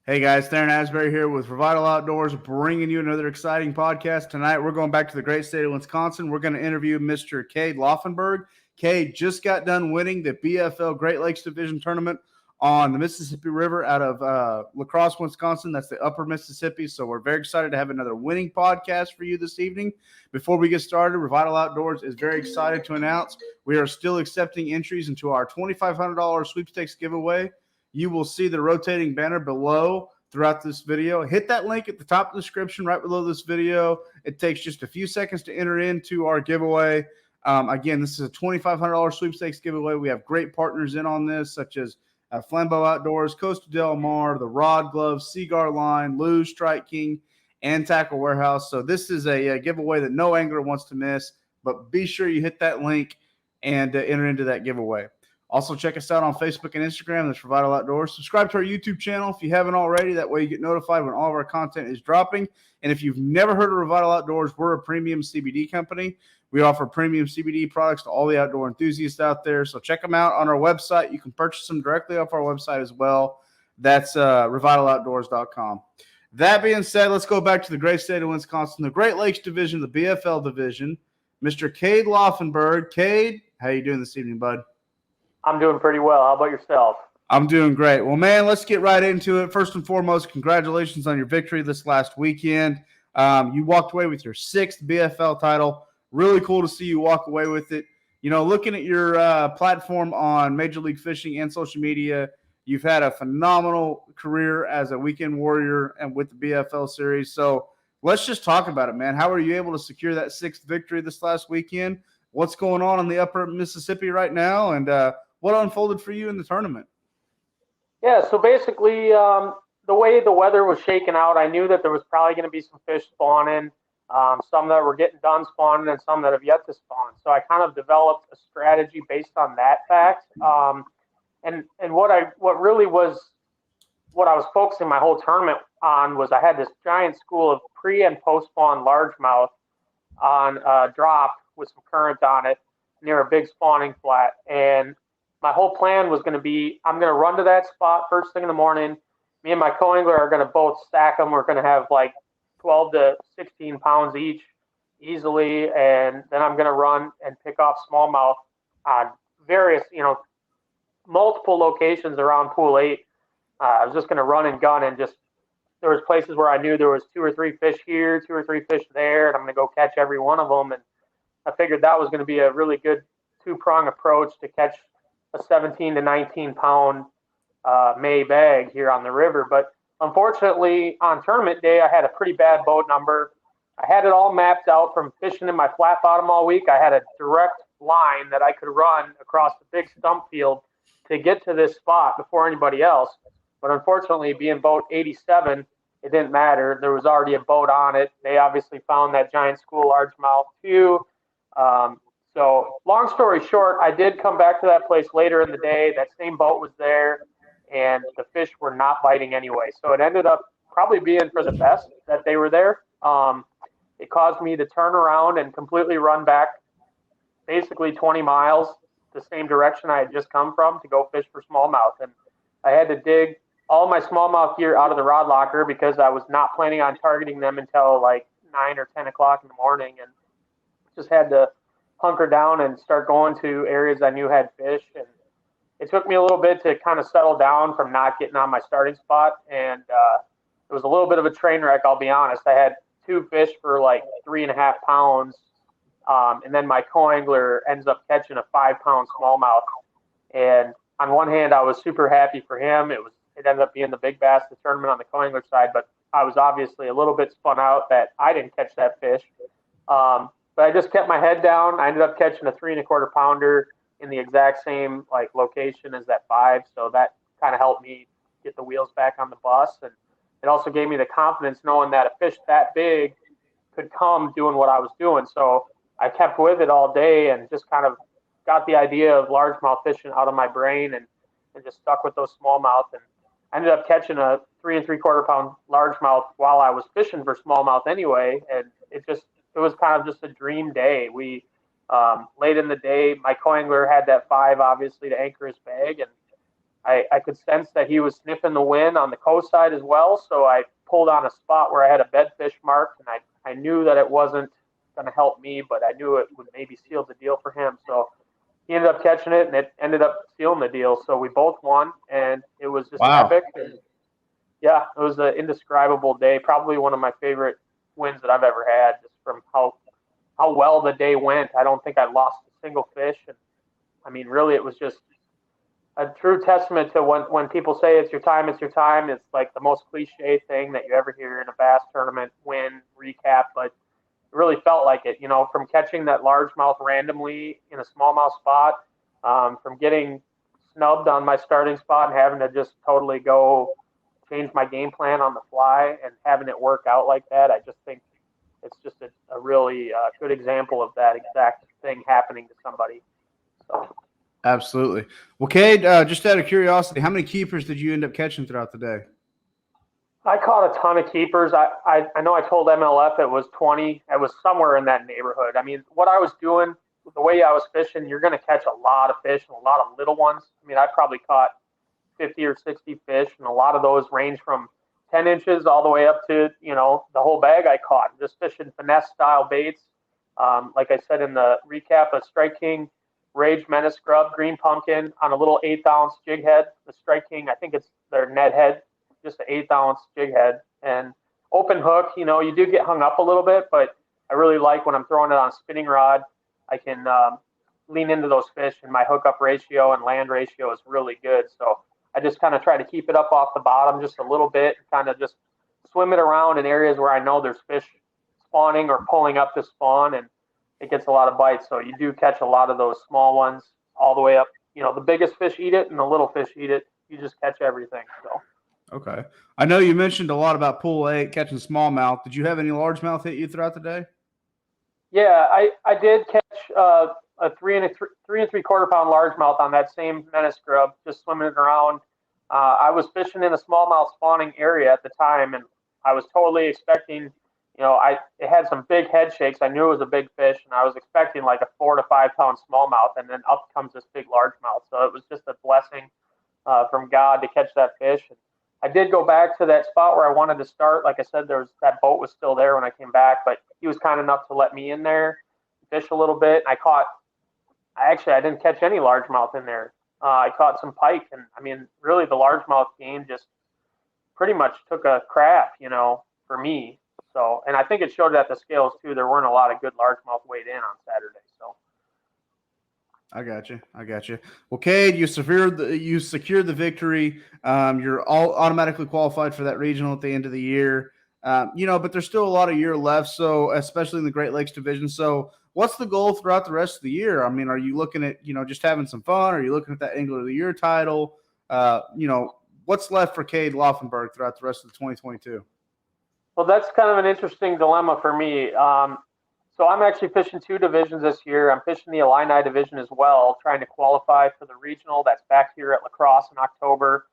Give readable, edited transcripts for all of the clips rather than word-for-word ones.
Hey guys, Theron Asbury here with Revital Outdoors, bringing you another exciting podcast. Tonight, we're going back to the great state of Wisconsin. We're going to interview Mr. Cade Laufenberg. Cade just got done winning the BFL Great Lakes Division Tournament on the Mississippi River out of Lacrosse, Wisconsin. That's the upper Mississippi. So we're very excited to have another winning podcast for you this evening. Before we get started, Revital Outdoors is very excited to announce we are still accepting entries into our $2,500 sweepstakes giveaway. You will see the rotating banner below throughout this video. Hit that link at the top of the description right below this video. It takes just a few seconds to enter into our giveaway. Again, this is a $2,500 sweepstakes giveaway. We have great partners in on this, such as Flambeau Outdoors, Costa Del Mar, the Rod Glove, Seaguar Line, Lou, Strike King, and Tackle Warehouse. So this is a giveaway that no angler wants to miss, but be sure you hit that link and enter into that giveaway. Also, check us out on Facebook and Instagram. That's Revital Outdoors. Subscribe to our YouTube channel if you haven't already. That way you get notified when all of our content is dropping. And if you've never heard of Revital Outdoors, we're a premium CBD company. We offer premium CBD products to all the outdoor enthusiasts out there. So check them out on our website. You can purchase them directly off our website as well. That's revitaloutdoors.com. That being said, let's go back to the great state of Wisconsin, the Great Lakes Division, the BFL Division. Mr. Cade Laufenberg. Cade, how you doing this evening, bud? I'm doing pretty well. How about yourself? I'm doing great. Well, man, let's get right into it. First and foremost, congratulations on your victory this last weekend. You walked away with your 6th BFL title. Really cool to see you walk away with it. You know, looking at your platform on Major League Fishing and social media, you've had a phenomenal career as a weekend warrior and with the BFL series. So let's just talk about it, man. How were you able to secure that 6th victory this last weekend? What's going on in the upper Mississippi right now? And what unfolded for you in the tournament? Yeah, so basically, the way the weather was shaking out, I knew that there was probably going to be some fish spawning, some that were getting done spawning and some that have yet to spawn. So I kind of developed a strategy based on that fact. And what I was focusing my whole tournament on was I had this giant school of pre and post spawn largemouth on a drop with some current on it near a big spawning flat. And my whole plan was going to be, I'm going to run to that spot first thing in the morning. Me and my co-angler are going to both stack them. We're going to have like 12 to 16 pounds each easily. And then I'm going to run and pick off smallmouth on various, multiple locations around Pool 8. I was just going to run and gun and just, there was places where I knew there was 2 or 3 fish here, 2 or 3 fish there, and I'm going to go catch every one of them. And I figured that was going to be a really good 2-prong approach to catch a 17 to 19 pound May bag here on the river. But unfortunately, on tournament day, I had a pretty bad boat number. I had it all mapped out from fishing in my flat bottom all week. I had a direct line that I could run across the big stump field to get to this spot before anybody else. But unfortunately, being boat 87, it didn't matter. There was already a boat on it. They obviously found that giant school largemouth too. So long story short, I did come back to that place later in the day. That same boat was there, and the fish were not biting anyway. So it ended up probably being for the best that they were there. It caused me to turn around and completely run back basically 20 miles the same direction I had just come from to go fish for smallmouth. And I had to dig all my smallmouth gear out of the rod locker because I was not planning on targeting them until like 9 or 10 o'clock in the morning, and just had to hunker down and start going to areas I knew had fish. And it took me a little bit to kind of settle down from not getting on my starting spot. And it was a little bit of a train wreck, I'll be honest. I had 2 fish for like 3.5 pounds. And then my co-angler ends up catching a 5-pound smallmouth. And on one hand, I was super happy for him. It ended up being the big bass of the tournament on the co-angler side, but I was obviously a little bit spun out that I didn't catch that fish. But I just kept my head down. I ended up catching a 3.25 pounder in the exact same like location as that 5. So that kind of helped me get the wheels back on the bus. And it also gave me the confidence knowing that a fish that big could come doing what I was doing. So I kept with it all day and just kind of got the idea of largemouth fishing out of my brain and just stuck with those smallmouth. And I ended up catching a 3.75 pound largemouth while I was fishing for smallmouth anyway. And it was kind of just a dream day. We late in the day, my co-angler had that 5 obviously to anchor his bag, and I could sense that he was sniffing the wind on the coast side as well. So I pulled on a spot where I had a bedfish marked, and I knew that it wasn't going to help me, but I knew it would maybe seal the deal for him. So he ended up catching it, and it ended up sealing the deal. So we both won, and it was just Wow. epic. And yeah, it was an indescribable day. Probably one of my favorite wins that I've ever had, just from how well the day went. I don't think I lost a single fish, and I mean, really, it was just a true testament to when people say it's your time, it's your time. It's like the most cliche thing that you ever hear in a bass tournament win recap, but it really felt like it. From catching that largemouth randomly in a smallmouth spot, from getting snubbed on my starting spot and having to just totally go change my game plan on the fly and having it work out like that. I just think it's just a really good example of that exact thing happening to somebody. So. Absolutely. Well, Cade, just out of curiosity, how many keepers did you end up catching throughout the day? I caught a ton of keepers. I know I told MLF it was 20. It was somewhere in that neighborhood. I mean, what I was doing, the way I was fishing, you're going to catch a lot of fish and a lot of little ones. I mean, I probably caught 50 or 60 fish, and a lot of those range from 10 inches all the way up to, the whole bag I caught. Just fishing finesse-style baits. Like I said in the recap, a Strike King Rage Menace Grub, green pumpkin on a little 1/8 ounce jig head. The Strike King, I think it's their net head, just an 1/8 ounce jig head. And open hook, you do get hung up a little bit, but I really like when I'm throwing it on a spinning rod, I can lean into those fish, and my hookup ratio and land ratio is really good. So I just kind of try to keep it up off the bottom just a little bit and kind of just swim it around in areas where I know there's fish spawning or pulling up to spawn, and it gets a lot of bites. So you do catch a lot of those small ones all the way up. The biggest fish eat it and the little fish eat it. You just catch everything. So. Okay. I know you mentioned a lot about pool 8, catching smallmouth. Did you have any largemouth hit you throughout the day? Yeah, I did catch a 3 3/4 pound largemouth on that same menace grub, just swimming it around. I was fishing in a smallmouth spawning area at the time, and I was totally expecting, it had some big head shakes. I knew it was a big fish, and I was expecting like a 4 to 5 pound smallmouth, and then up comes this big largemouth. So it was just a blessing from God to catch that fish. And I did go back to that spot where I wanted to start. Like I said, that boat was still there when I came back, but he was kind enough to let me in there, fish a little bit. And I didn't catch any largemouth in there. I caught some pike, and I mean, really, the largemouth game just pretty much took a crap, for me. So, and I think it showed at the scales too. There weren't a lot of good largemouth weighed in on Saturday. So. I got you. Well, Cade, you secured the victory. You're all automatically qualified for that regional at the end of the year. But there's still a lot of year left. So, especially in the Great Lakes division. So, what's the goal throughout the rest of the year? I mean, are you looking at just having some fun? Are you looking at that Angler of the Year title? What's left for Cade Laufenberg throughout the rest of 2022? Well, that's kind of an interesting dilemma for me. So I'm actually fishing 2 divisions this year. I'm fishing the Illini division as well, trying to qualify for the regional that's back here at Lacrosse in October.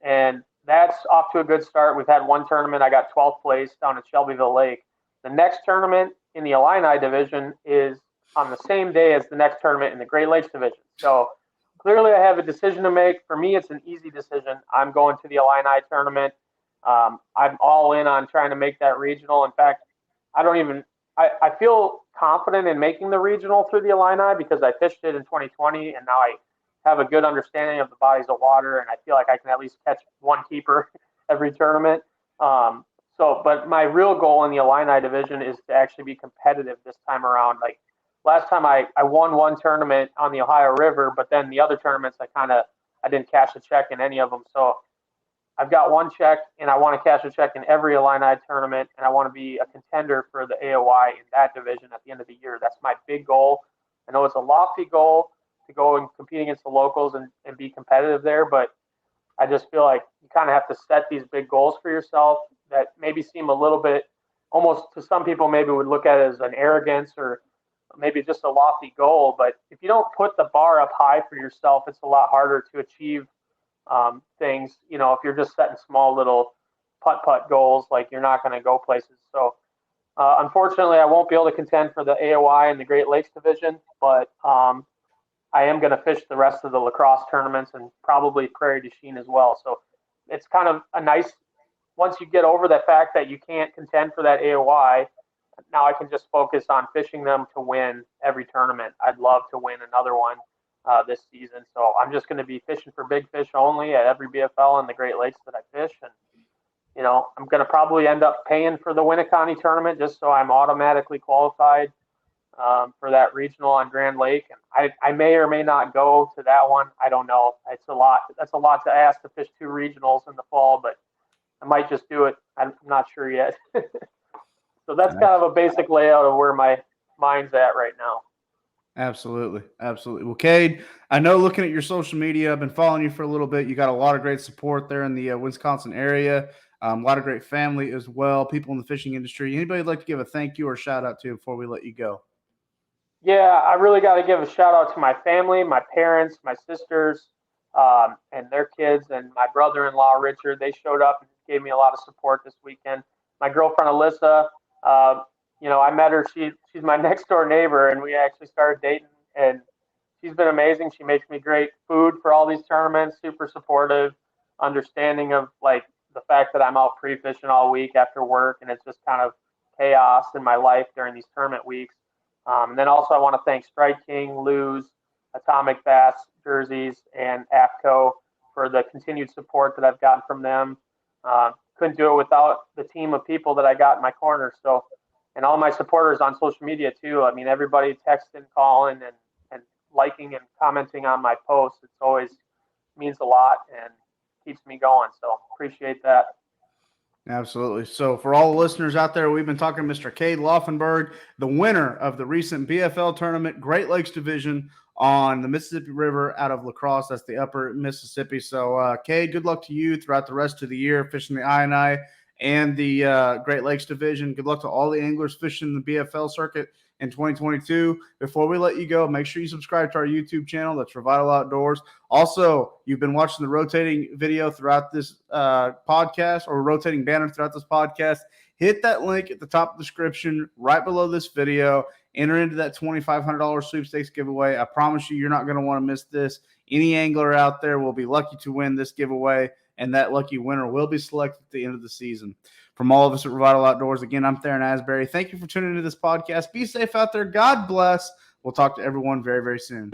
And that's off to a good start. We've had one tournament. I got 12th place down at Shelbyville Lake. The next tournament in the Illini division is on the same day as the next tournament in the Great Lakes division. So clearly I have a decision to make. For me, it's an easy decision. I'm going to the Illini tournament. I'm all in on trying to make that regional. In fact, I feel confident in making the regional through the Illini because I fished it in 2020, and now I have a good understanding of the bodies of water, and I feel like I can at least catch one keeper every tournament. But my real goal in the Illini division is to actually be competitive this time around. Like last time I won one tournament on the Ohio River, but then the other tournaments I didn't cash a check in any of them. So I've got one check, and I want to cash a check in every Illini tournament, and I want to be a contender for the AOI in that division at the end of the year. That's my big goal. I know it's a lofty goal to go and compete against the locals and be competitive there, but I just feel like you kind of have to set these big goals for yourself that maybe seem a little bit, almost to some people maybe would look at it as an arrogance or maybe just a lofty goal. But if you don't put the bar up high for yourself, it's a lot harder to achieve things. If you're just setting small little putt goals, like you're not going to go places. So unfortunately, I won't be able to contend for the AOI and the Great Lakes division, but I am going to fish the rest of the lacrosse tournaments and probably Prairie du Chien as well. So it's kind of a nice, once you get over the fact that you can't contend for that AOI, now I can just focus on fishing them to win every tournament. I'd love to win another one this season. So I'm just going to be fishing for big fish only at every BFL in the Great Lakes that I fish. And, you know, I'm going to probably end up paying for the Winneconne tournament just so I'm automatically qualified for that regional on Grand Lake. And I may or may not go to that one. I don't know. It's a lot. That's a lot to ask to fish 2 regionals in the fall, but I might just do it. I'm not sure yet. So that's kind of a basic layout of where my mind's at right now. Absolutely. Absolutely. Well, Cade, I know looking at your social media, I've been following you for a little bit. You got a lot of great support there in the Wisconsin area. A lot of great family as well, people in the fishing industry. Anybody like to give a thank you or shout out to before we let you go? Yeah, I really got to give a shout out to my family, my parents, my sisters, and their kids, and my brother-in-law, Richard. They showed up and gave me a lot of support this weekend. My girlfriend, Alyssa, you know, I met her. She's my next door neighbor, and we actually started dating, and she's been amazing. She makes me great food for all these tournaments, super supportive, understanding of like the fact that I'm out pre-fishing all week after work, and it's just kind of chaos in my life during these tournament weeks. And then also I want to thank Strike King, Lose, Atomic Bass, Jerseys, and AFCO for the continued support that I've gotten from them. Couldn't do it without the team of people that I got in my corner. So, and all my supporters on social media too. I mean, everybody texting, calling, and liking and commenting on my posts. It's always means a lot and keeps me going. So appreciate that. Absolutely. So for all the listeners out there, we've been talking to Mr. Cade Laufenberg, the winner of the recent BFL tournament, Great Lakes Division on the Mississippi River out of Lacrosse. That's the upper Mississippi. So, Cade, good luck to you throughout the rest of the year fishing the I&I and the Great Lakes Division. Good luck to all the anglers fishing the BFL circuit in 2022. Before we let you go, make sure you subscribe to our YouTube channel. That's Revital Outdoors. Also, you've been watching the rotating video throughout this podcast, or rotating banner throughout this podcast. Hit that link at the top of the description right below this video. Enter into that $2,500 sweepstakes giveaway. I promise you're not going to want to miss this. Any angler out there will be lucky to win this giveaway, and that lucky winner will be selected at the end of the season. From all of us at Revital Outdoors, again, I'm Theron Asbury. Thank you for tuning into this podcast. Be safe out there. God bless. We'll talk to everyone very, very soon.